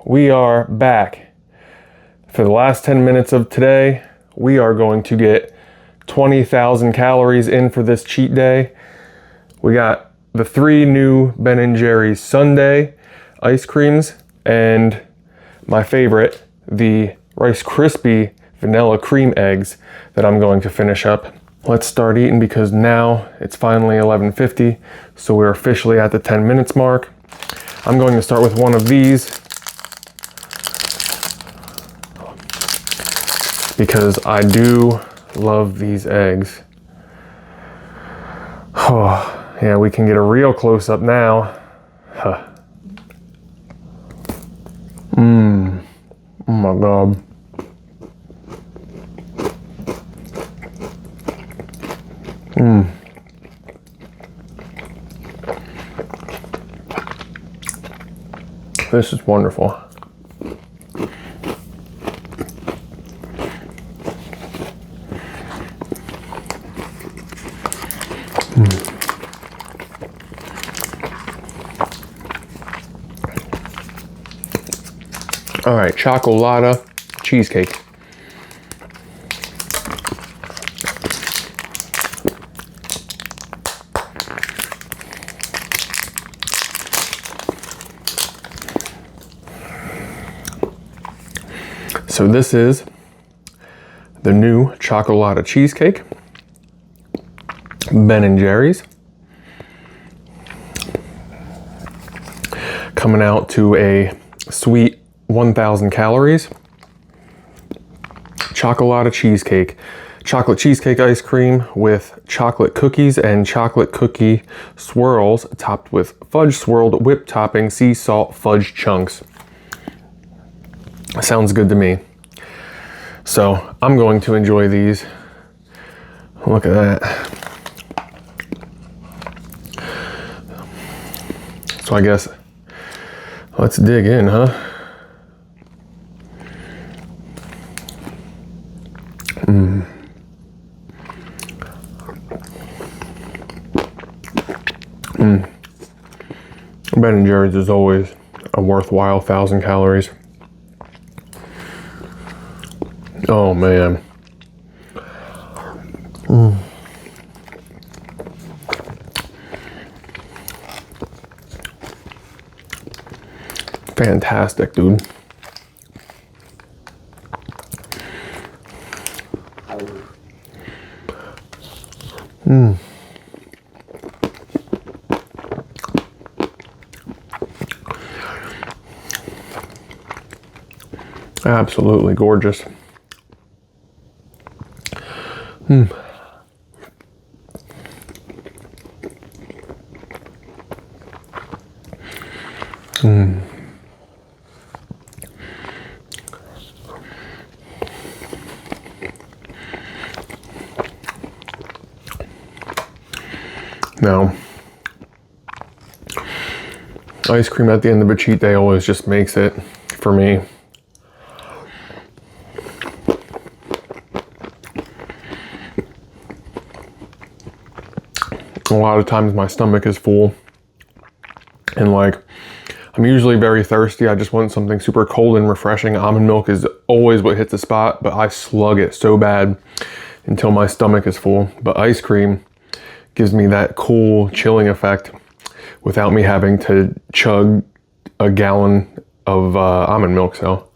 we are back. For the last 10 minutes of today, we are going to get 20,000 calories in for this cheat day. We got the 3 new Ben & Jerry's Sundae ice creams and my favorite, the Rice Krispie vanilla cream eggs that I'm going to finish up. Let's start eating because now it's finally 11:50, so we're officially at the 10 minutes mark. I'm going to start with one of these because I do love these eggs. Oh, yeah, we can get a real close-up now. Huh. Oh my God. This is wonderful. All right, Choco-lotta Cheesecake. So this is the new Choco-lotta Cheescake, Ben & Jerry's. Coming out to a sweet 1,000 calories. Choco-lotta Cheesecake. Chocolate cheesecake ice cream with chocolate cookies and chocolate cookie swirls topped with fudge swirled whipped topping sea salt fudge chunks. Sounds good to me. So I'm going to enjoy these. Look at that. So I guess let's dig in, huh? Ben & Jerry's is always a worthwhile 1,000 calories. Oh man. Fantastic, dude. Absolutely gorgeous. Now, ice cream at the end of a cheat day always just makes it for me. A lot of times my stomach is full and like I'm usually very thirsty. I just want something super cold and refreshing. Almond milk is always what hits the spot, but I slug it so bad until my stomach is full. But ice cream gives me that cool chilling effect without me having to chug a gallon of almond milk. So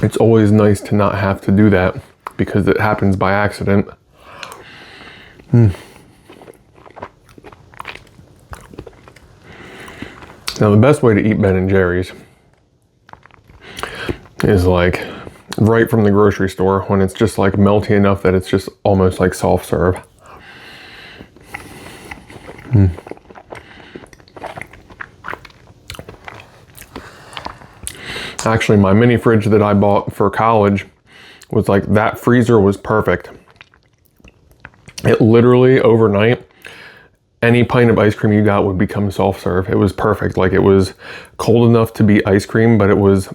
it's always nice to not have to do that because it happens by accident. Now the best way to eat Ben & Jerry's is like right from the grocery store when it's just like melty enough that it's just almost like soft serve. Actually, my mini fridge that I bought for college was like, that freezer was perfect. It literally overnight, any pint of ice cream you got would become soft serve. It was perfect. Like it was cold enough to be ice cream, but it was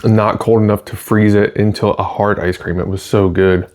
not cold enough to freeze it into a hard ice cream. It was so good.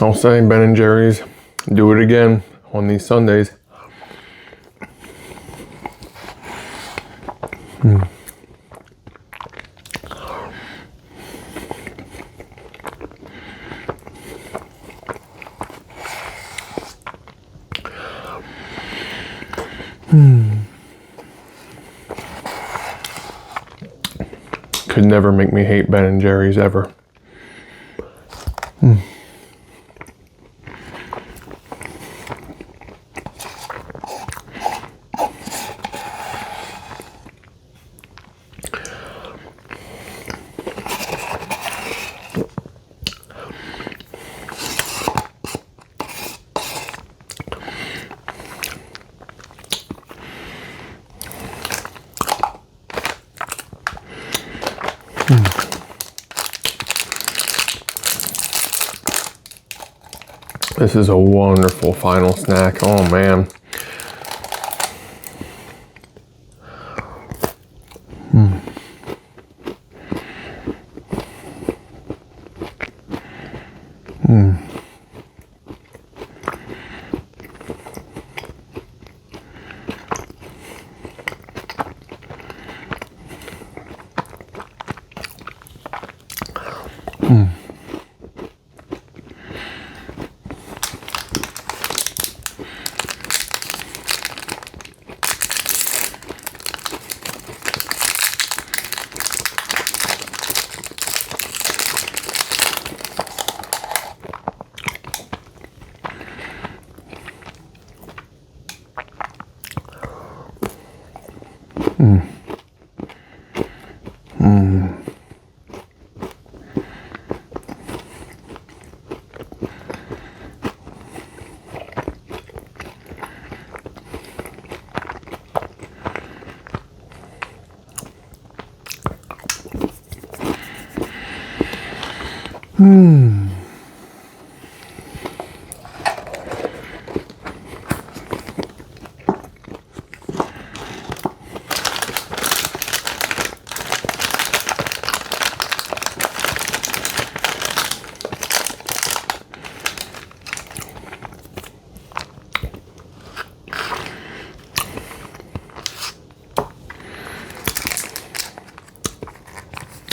I'll say Ben and Jerry's, do it again on these Sundays. Could never make me hate Ben and Jerry's ever. This is a wonderful final snack. Oh man.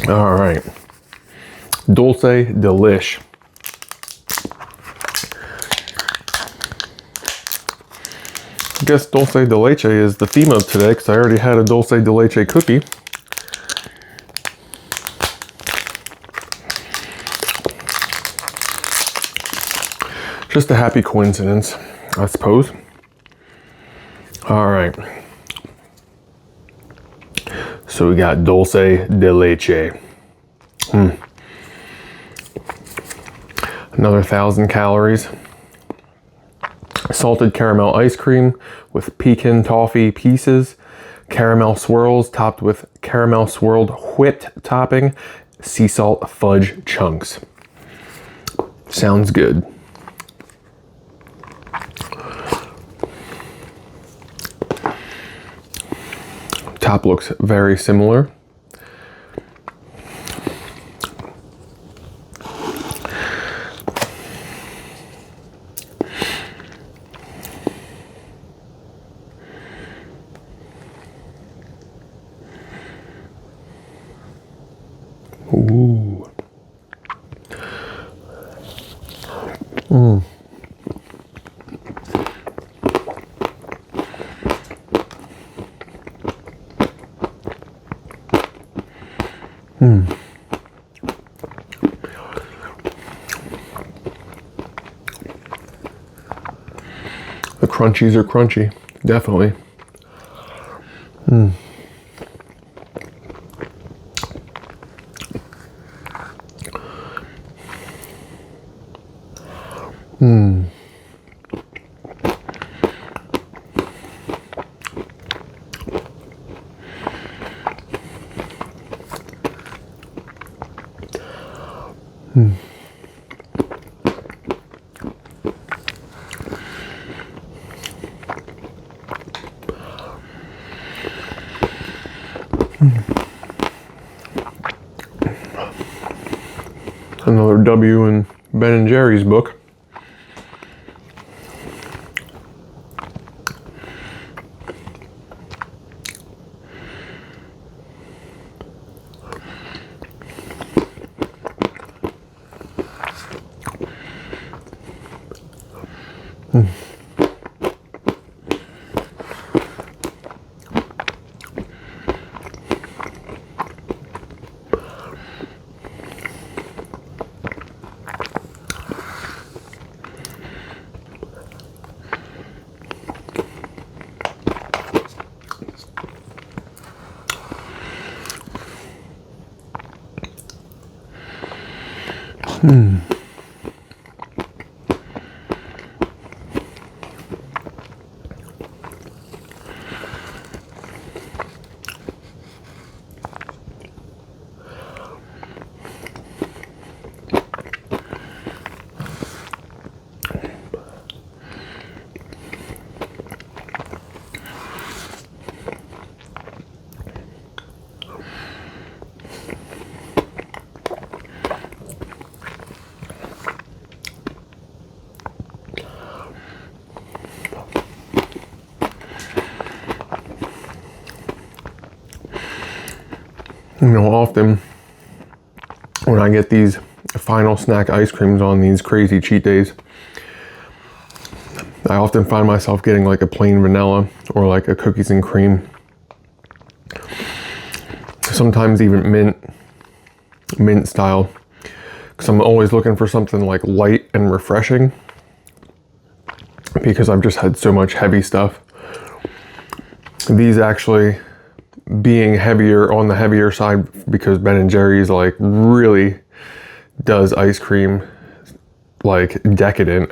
All right, Dulce De-Lish. I guess Dulce De Leche is the theme of today because I already had a Dulce De Leche cookie. Just a happy coincidence, I suppose. All right. So we got Dulce De Leche. Another 1,000 calories. Salted caramel ice cream with pecan toffee pieces. Caramel swirls topped with caramel swirled whipped topping. Sea salt fudge chunks. Sounds good. Top looks very similar. Ooh. The crunchies are crunchy, definitely. Another W in Ben and Jerry's book. You know, often when I get these final snack ice creams on these crazy cheat days, I often find myself getting like a plain vanilla or like a cookies and cream. Sometimes even mint style, because I'm always looking for something like light and refreshing, because I've just had so much heavy stuff. These actually being heavier, on the heavier side, because Ben & Jerry's like really does ice cream like decadent.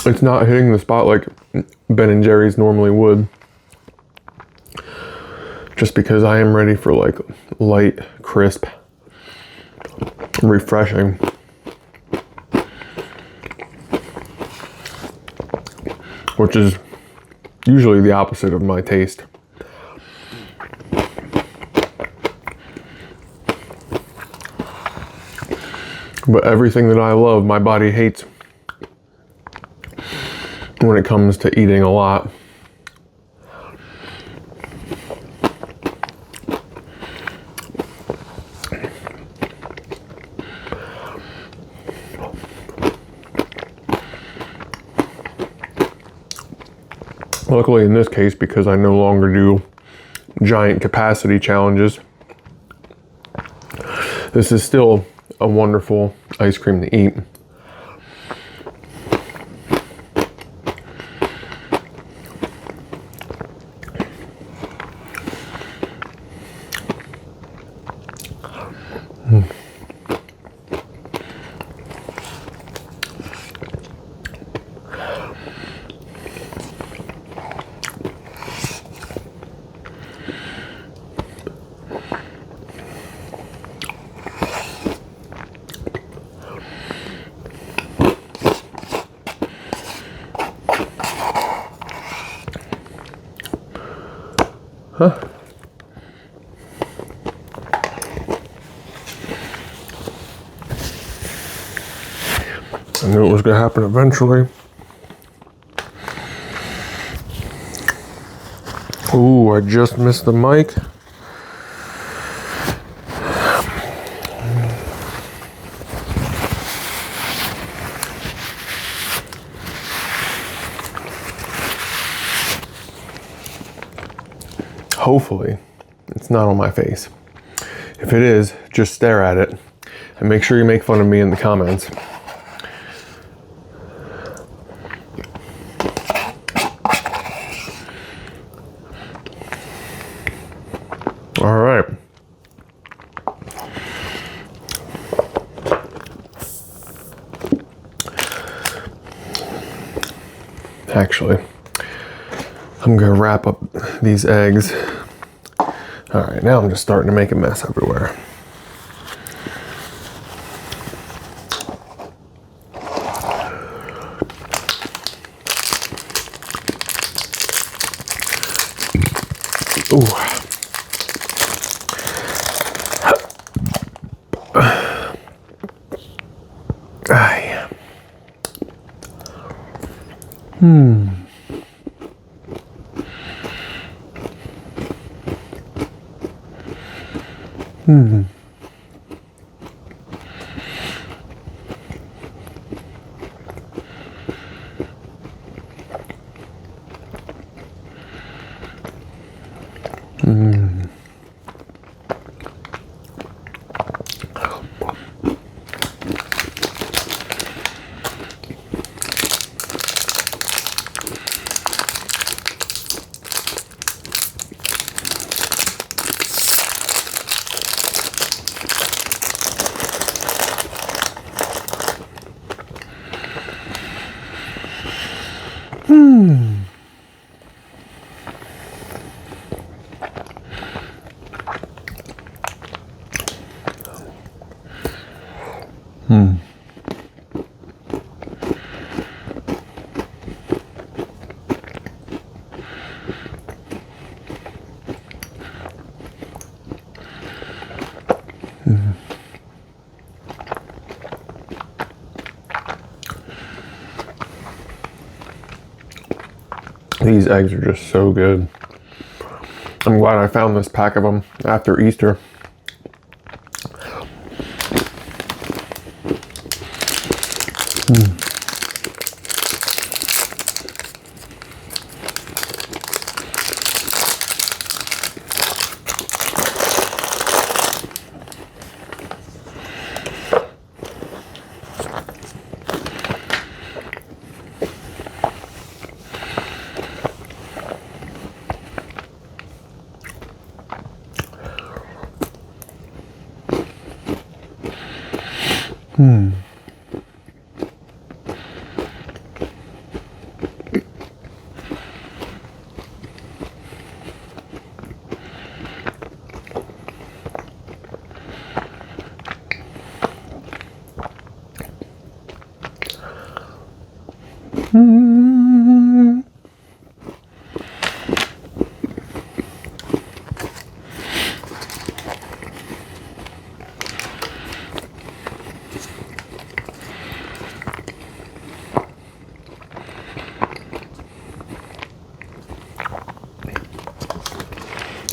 It's not hitting the spot like Ben & Jerry's normally would, just because I am ready for like light, crisp, refreshing. Which is usually the opposite of my taste. But everything that I love, my body hates when it comes to eating a lot. Luckily in this case, because I no longer do giant capacity challenges, this is still a wonderful ice cream to eat. Huh? I knew it was going to happen eventually. Ooh, I just missed the mic. Hopefully, it's not on my face. If it is, just stare at it and make sure you make fun of me in the comments. All right. Actually, I'm gonna wrap up these eggs. All right, now I'm just starting to make a mess everywhere. Ooh. Ay. Hmm. These eggs are just so good. I'm glad I found this pack of them after Easter.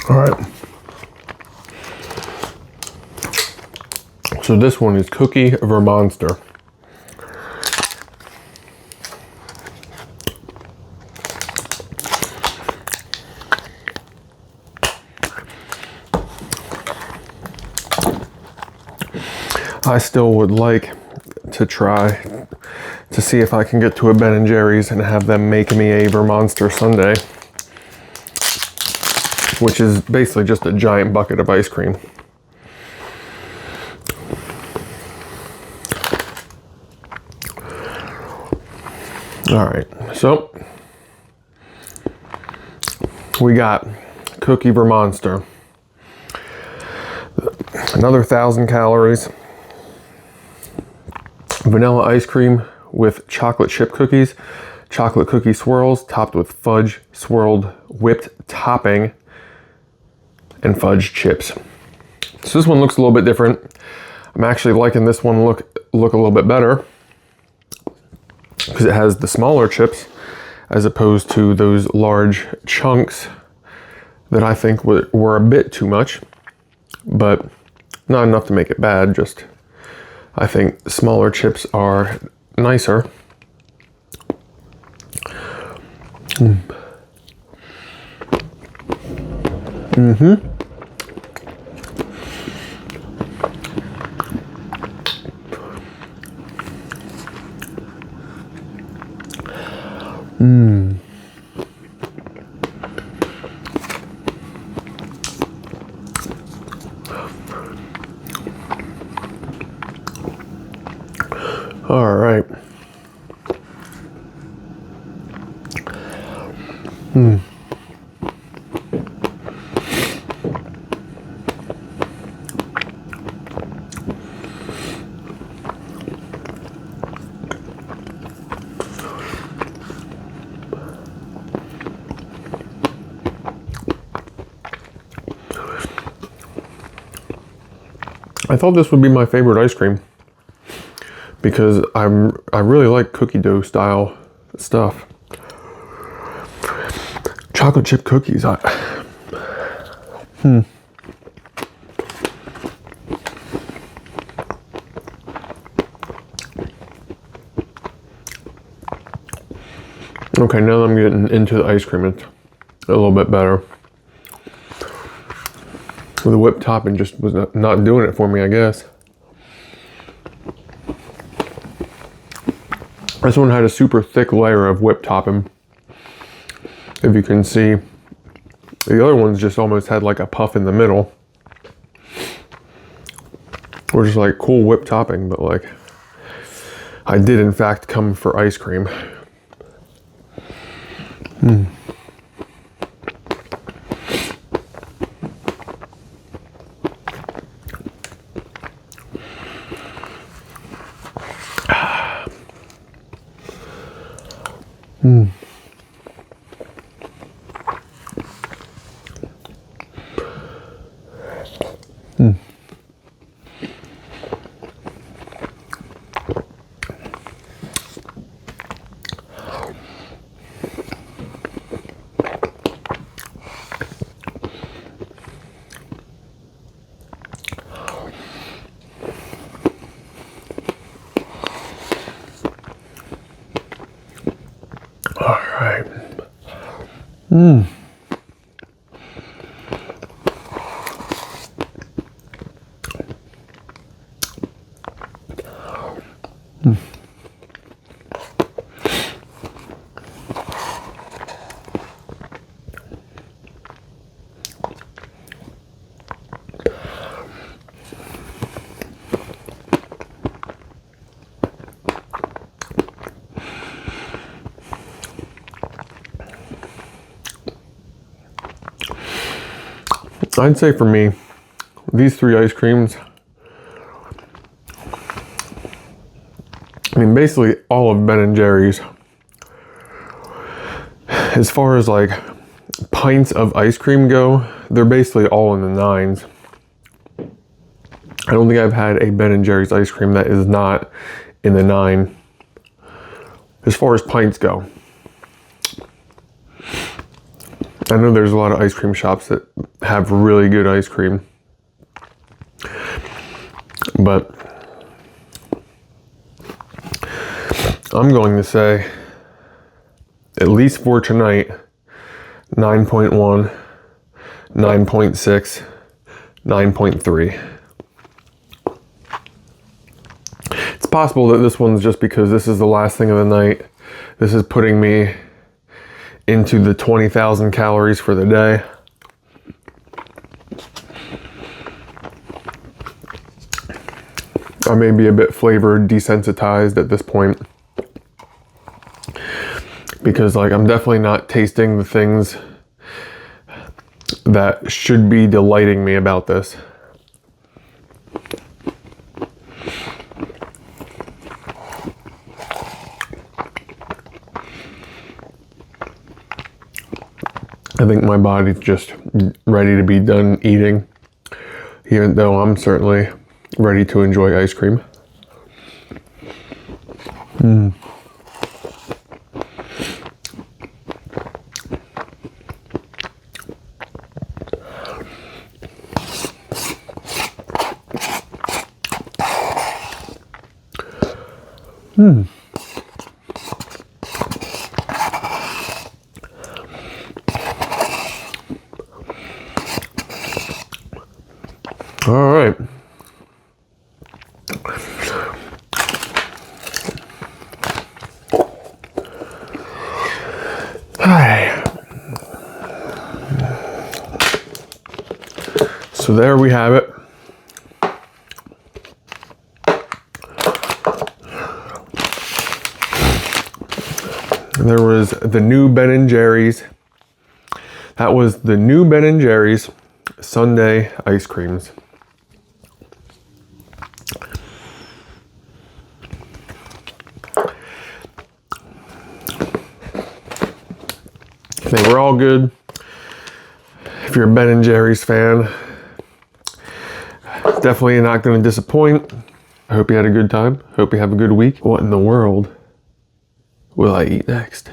All right. So this one is Cookie Vermont-ster. I still would like to try to see if I can get to a Ben & Jerry's and have them make me a Vermont-ster sundae, which is basically just a giant bucket of ice cream. All right, so we got Cookie Vermont-ster, another 1,000 calories, vanilla ice cream with chocolate chip cookies, chocolate cookie swirls topped with fudge swirled whipped topping, and fudge chips. So this one looks a little bit different. I'm actually liking this one look a little bit better because it has the smaller chips as opposed to those large chunks that I think were a bit too much, but not enough to make it bad. Just I think smaller chips are nicer. All right. I thought this would be my favorite ice cream because I really like cookie dough style stuff. Chocolate chip cookies. Okay, now that I'm getting into the ice cream, it's a little bit better. The whipped topping just was not doing it for me, I guess. This one had a super thick layer of whipped topping. If you can see, the other ones just almost had like a puff in the middle. Or just like cool whipped topping, but like, I did in fact come for ice cream. All right. I'd say for me, these three ice creams, I mean, basically all of Ben and Jerry's, as far as like pints of ice cream go, they're basically all in the 9s. I don't think I've had a Ben and Jerry's ice cream that is not in the 9 as far as pints go. I know there's a lot of ice cream shops that have really good ice cream, but I'm going to say, at least for tonight, 9.1, 9.6, 9.3. It's possible that this one's just because this is the last thing of the night. This is putting me into the 20,000 calories for the day. I may be a bit flavored desensitized at this point, because like I'm definitely not tasting the things that should be delighting me about this. I think my body's just ready to be done eating, even though I'm certainly ready to enjoy ice cream. All right. So there we have it. There was the new Ben & Jerry's. That was the new Ben & Jerry's Sundae ice creams. They were all good. If you're a Ben & Jerry's fan, definitely not going to disappoint. I hope you had a good time. Hope you have a good week. What in the world will I eat next?